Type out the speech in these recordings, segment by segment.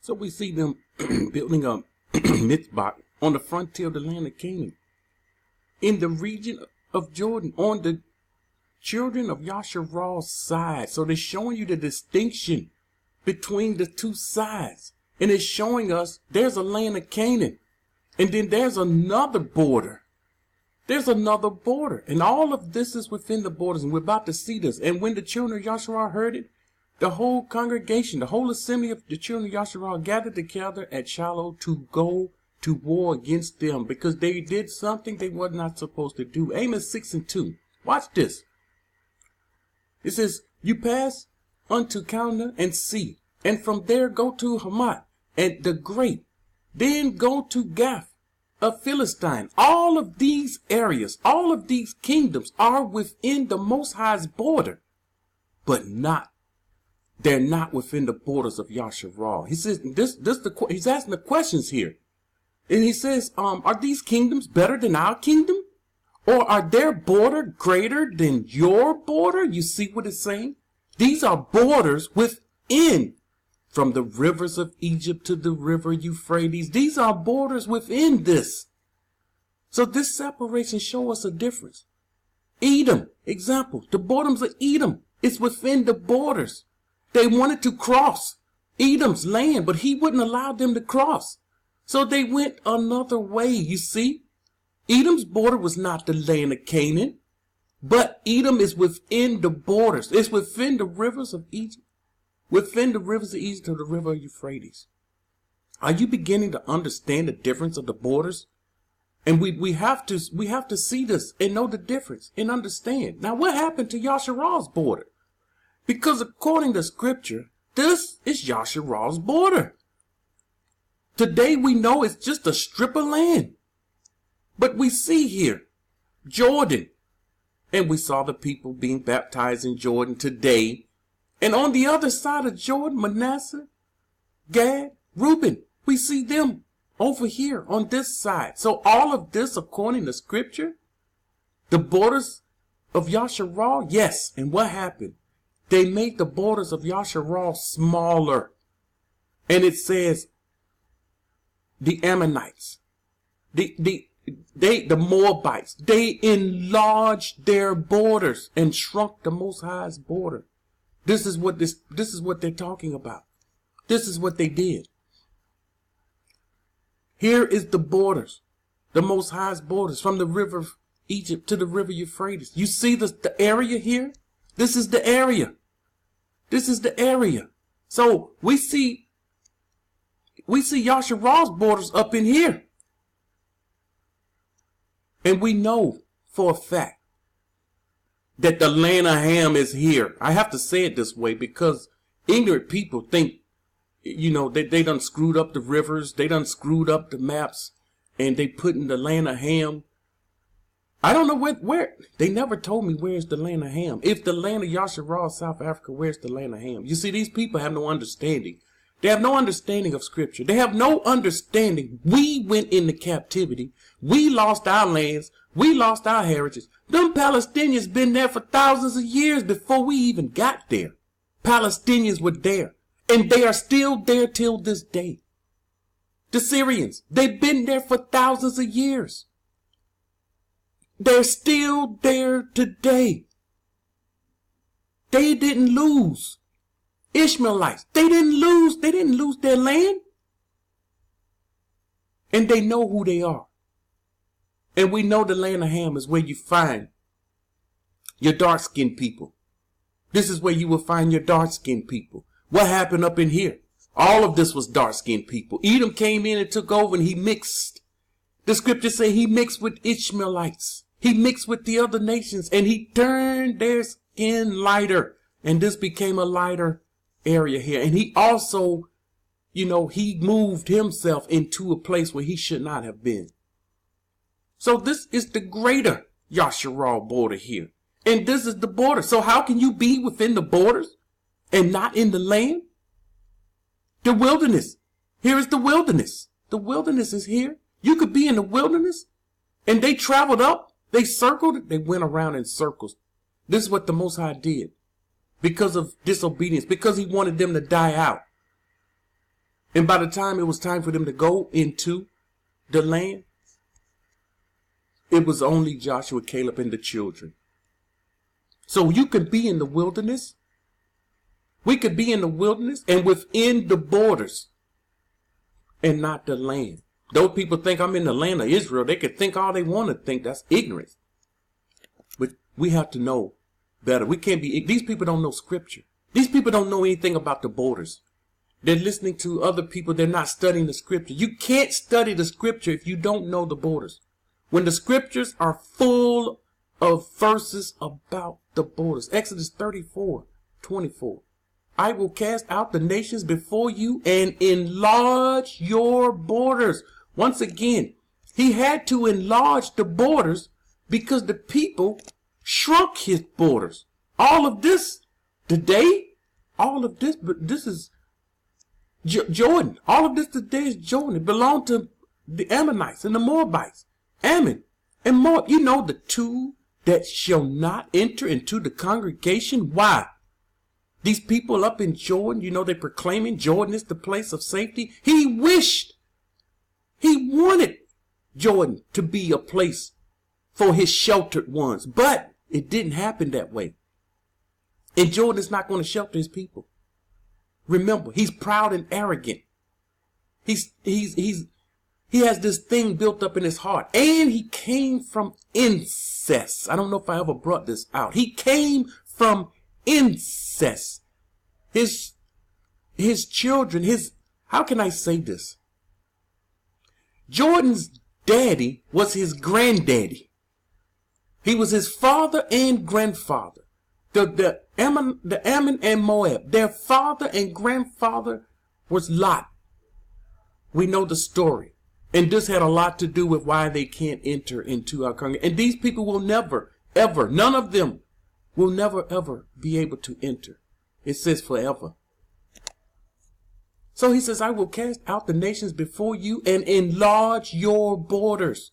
So we see them building a mitzvah on the frontier of the land of Canaan, in the region of Jordan, on the children of Yasharal's side. So they're showing you the distinction between the two sides. And it's showing us there's a land of Canaan. And then there's another border. There's another border. And all of this is within the borders. And we're about to see this. And when the children of Yasharal heard it, the whole congregation, the whole assembly of the children of Yasharal gathered together at Shiloh to go to war against them, because they did something they were not supposed to do. Amos 6:2. Watch this. It says, you pass unto Calneh and see, and from there go to Hamath and the great, then go to Gath of Philistine. All of these areas, all of these kingdoms are within the Most High's border, but they're not within the borders of Yasharal. He says he's asking the questions here. And he says, are these kingdoms better than our kingdom? Or are their border greater than your border? You see what it's saying? These are borders within, from the rivers of Egypt to the river Euphrates. These are borders within this. So this separation shows us a difference. Edom, example, the borders of Edom is within the borders. They wanted to cross Edom's land, but he wouldn't allow them to cross. So they went another way, you see. Edom's border was not the land of Canaan, but Edom is within the borders. It's within the rivers of Egypt, within the rivers of Egypt to the river Euphrates. Are you beginning to understand the difference of the borders? And we have to see this and know the difference and understand. Now, what happened to Yasharal's border? Because according to scripture, this is Yasharal's border. Today we know it's just a strip of land. But we see here, Jordan, and we saw the people being baptized in Jordan today. And on the other side of Jordan, Manasseh, Gad, Reuben, we see them over here on this side. So all of this, according to scripture, the borders of Yasharal, yes. And what happened? They made the borders of Yasharal smaller. And it says the Ammonites, the Moabites, they enlarged their borders and shrunk the Most High's border. This is what they're talking about. This is what they did. Here is the borders, the Most High's borders, from the river of Egypt to the river Euphrates. You see the area here? This is the area. This is the area. So we see Yasharal's borders up in here. And we know for a fact that the land of Ham is here. I have to say it this way because ignorant people think, they done screwed up the rivers. They done screwed up the maps. And they put in the land of Ham. I don't know where. They never told me where's the land of Ham. If the land of Yasharal, South Africa, where's the land of Ham? You see, these people have no understanding. They have no understanding of scripture. They have no understanding. We went into captivity. We lost our lands. We lost our heritage. Them Palestinians been there for thousands of years before we even got there. Palestinians were there. And they are still there till this day. The Syrians, they've been there for thousands of years. They're still there today. They didn't lose. Ishmaelites, they didn't lose their land. And they know who they are. And we know the land of Ham is where you find your dark-skinned people. This is where you will find your dark-skinned people. What happened up in here? All of this was dark-skinned people. Edom came in and took over and he mixed. The scriptures say he mixed with Ishmaelites. He mixed with the other nations and he turned their skin lighter. And this became a lighter area here. And he also, he moved himself into a place where he should not have been. So this is the greater Yasharal border here. And this is the border. So how can you be within the borders and not in the land? The wilderness. Here is the wilderness. The wilderness is here. You could be in the wilderness. And they traveled up. They circled it. They went around in circles. This is what the Most High did. Because of disobedience. Because he wanted them to die out. And by the time it was time for them to go into the land, it was only Joshua, Caleb, and the children. So you could be in the wilderness. We could be in the wilderness and within the borders and not the land. Those people think I'm in the land of Israel. They could think all they want to think. That's ignorance. But we have to know better. We can't be, these people don't know scripture. These people don't know anything about the borders. They're listening to other people. They're not studying the scripture. You can't study the scripture if you don't know the borders. When the scriptures are full of verses about the borders. Exodus 34:24. I will cast out the nations before you and enlarge your borders. Once again, he had to enlarge the borders because the people shrunk his borders. All of this today, all of this, but this is Jordan. All of this today is Jordan. It belonged to the Ammonites and the Moabites. Ammon and Moab. You know, the two that shall not enter into the congregation. Why? These people up in Jordan, you know, they're proclaiming Jordan is the place of safety. He wanted Jordan to be a place for his sheltered ones, but it didn't happen that way. And Jordan is not going to shelter his people. Remember, he's proud and arrogant. He has this thing built up in his heart, and he came from incest. I don't know if I ever brought this out. He came from incest. His children, how can I say this? Jordan's daddy was his granddaddy. He was his father and grandfather. The Ammon and Moab, their father and grandfather was Lot. We know the story. And this had a lot to do with why they can't enter into our congregation. And these people will never, ever, none of them will never, ever be able to enter. It says forever. So he says, I will cast out the nations before you and enlarge your borders.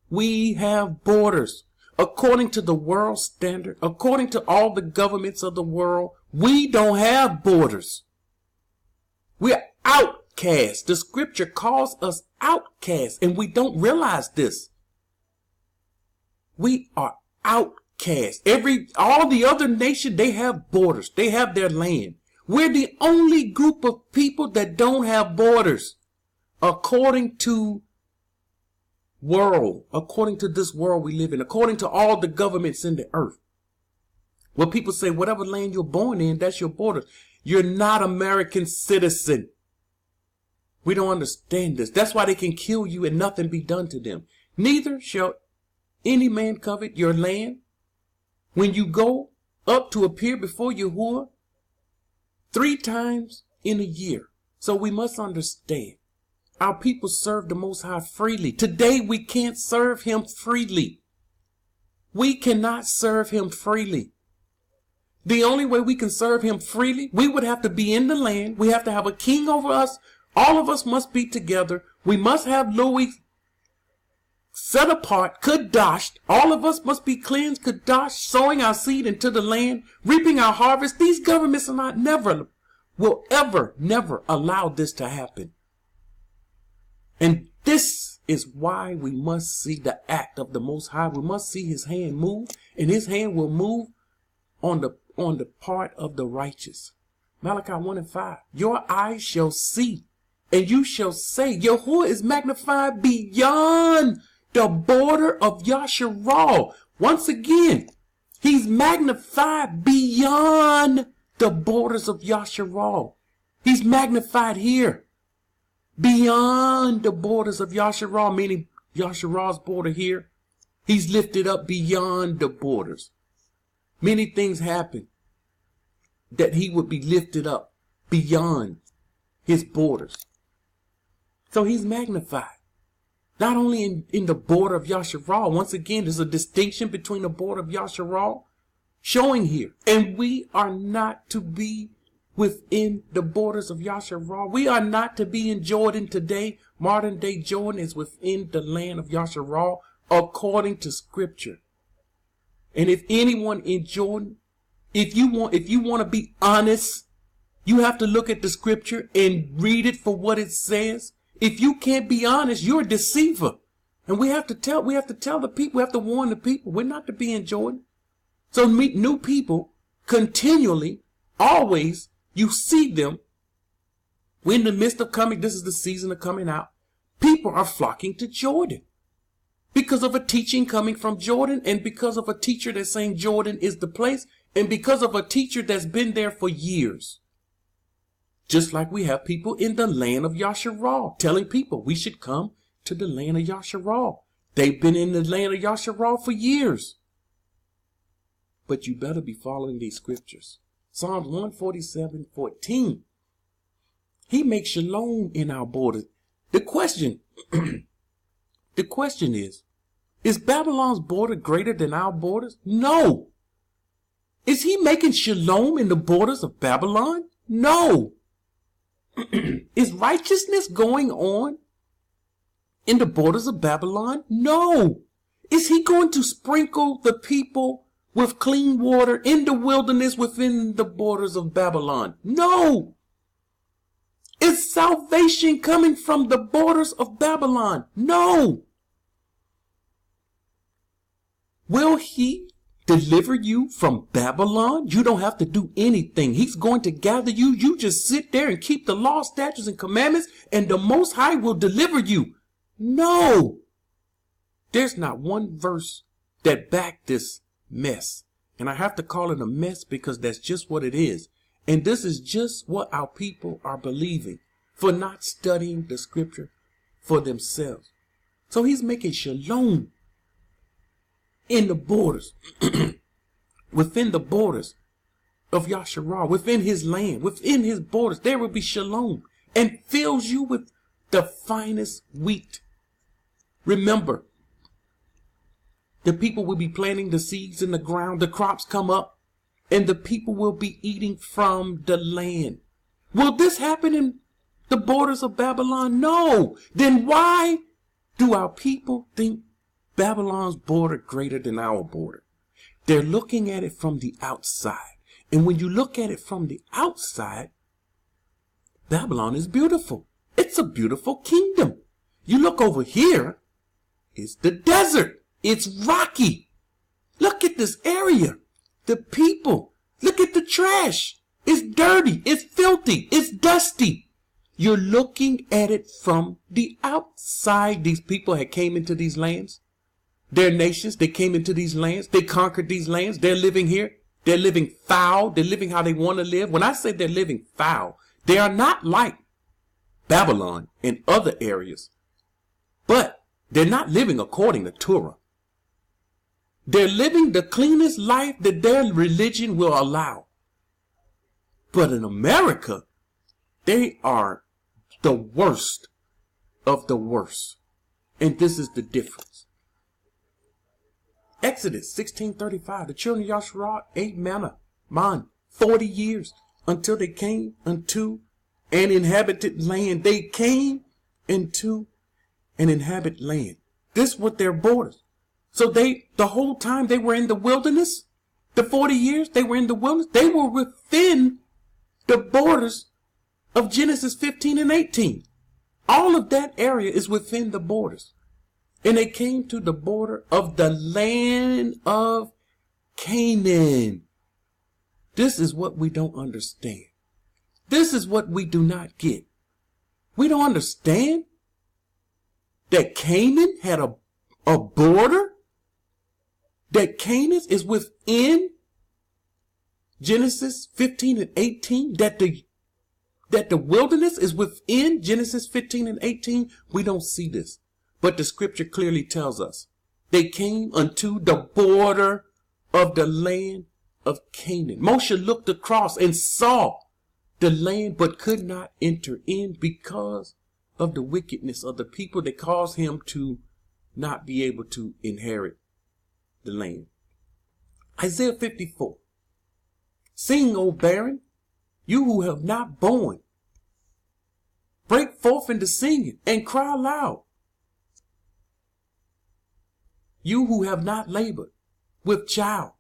We have borders. According to the world standard, according to all the governments of the world, we don't have borders. We're outcasts. The scripture calls us outcasts, and we don't realize this. We are outcasts. All the other nations, they have borders. They have their land. We're the only group of people that don't have borders. According to this world we live in, according to all the governments in the earth. When people say, whatever land you're born in, that's your border. You're not American citizen. We don't understand this. That's why they can kill you and nothing be done to them. Neither shall any man covet your land when you go up to appear before Yahuwah 3 times in a year. So we must understand. Our people serve the Most High freely. Today we can't serve him freely. We cannot serve him freely. The only way we can serve him freely, we would have to be in the land. We have to have a king over us. All of us must be together. We must have Louis set apart, kadoshed. All of us must be cleansed, kadoshed, sowing our seed into the land, reaping our harvest. These governments will never allow this to happen. And this is why we must see the act of the Most High. We must see his hand move, and his hand will move on the part of the righteous. Malachi 1:5. Your eyes shall see, and you shall say, Yahuwah is magnified beyond the border of Yasharal. Once again, he's magnified beyond the borders of Yasharal. He's magnified here. Beyond the borders of Yasharal, meaning Yasharal's border here. He's lifted up beyond the borders. Many things happen that he would be lifted up beyond his borders. So he's magnified. Not only in the border of Yasharal. Once again, there's a distinction between the border of Yasharal showing here. And we are not to be within the borders of Yasharal. We are not to be in Jordan today. Modern day Jordan is within the land of Yasharal according to scripture. And if anyone in Jordan, if you want to be honest, You have to look at the scripture and read it for what it says. If you can't be honest, you're a deceiver. And we have to tell the people, we have to warn the people, we're not to be in Jordan. So meet new people continually, always, you see them. We're in the midst of coming, this is the season of coming out. People are flocking to Jordan because of a teaching coming from Jordan, and because of a teacher that's saying Jordan is the place, and because of a teacher that's been there for years. Just like we have people in the land of Yasharal telling people we should come to the land of Yasharal. They've been in the land of Yasharal for years. But you better be following these scriptures. Psalms 147:14. He makes shalom in our borders. The question is Babylon's border greater than our borders? No. Is he making shalom in the borders of Babylon? No. Is righteousness going on in the borders of Babylon? No. Is he going to sprinkle the people with clean water in the wilderness within the borders of Babylon? No. Is salvation coming from the borders of Babylon? No. Will he deliver you from Babylon? You don't have to do anything. He's going to gather you. You just sit there and keep the law, statutes, and commandments, and the Most High will deliver you. No. There's not one verse that backed this mess. And I have to call it a mess because that's just what it is. And this is just what our people are believing for not studying the scripture for themselves. So he's making shalom in the borders, within the borders of Yasharal, within his land, within his borders. There will be shalom and fills you with the finest wheat. Remember, the people will be planting the seeds in the ground. The crops come up and the people will be eating from the land. Will this happen in the borders of Babylon? No. Then why do our people think Babylon's border greater than our border? They're looking at it from the outside. And when you look at it from the outside, Babylon is beautiful. It's a beautiful kingdom. You look over here, it's the desert. It's rocky. Look at this area. The people. Look at the trash. It's dirty. It's filthy. It's dusty. You're looking at it from the outside. These people had came into these lands. Their nations, they came into these lands. They conquered these lands. They're living here. They're living foul. They're living how they want to live. When I say they're living foul, they are not like Babylon and other areas. But they're not living according to Torah. They're living the cleanest life that their religion will allow. But in America, they are the worst of the worst. And this is the difference. Exodus 16:35, the children of Yasharal ate manna, 40 years until they came unto an inhabited land. They came into an inhabited land. This was their borders. So the whole time they were in the wilderness, the 40 years they were in the wilderness, they were within the borders of Genesis 15 and 18. All of that area is within the borders. And they came to the border of the land of Canaan. This is what we don't understand. This is what we do not get. We don't understand that Canaan had a border. That Canaan is within Genesis 15 and 18. That the wilderness is within Genesis 15 and 18. We don't see this. But the scripture clearly tells us they came unto the border of the land of Canaan. Moshe looked across and saw the land, but could not enter in because of the wickedness of the people that caused him to not be able to inherit the land. Isaiah 54. Sing, O barren, you who have not borne. Break forth into singing and cry aloud. You who have not labored with child.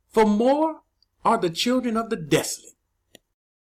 For more are the children of the desolate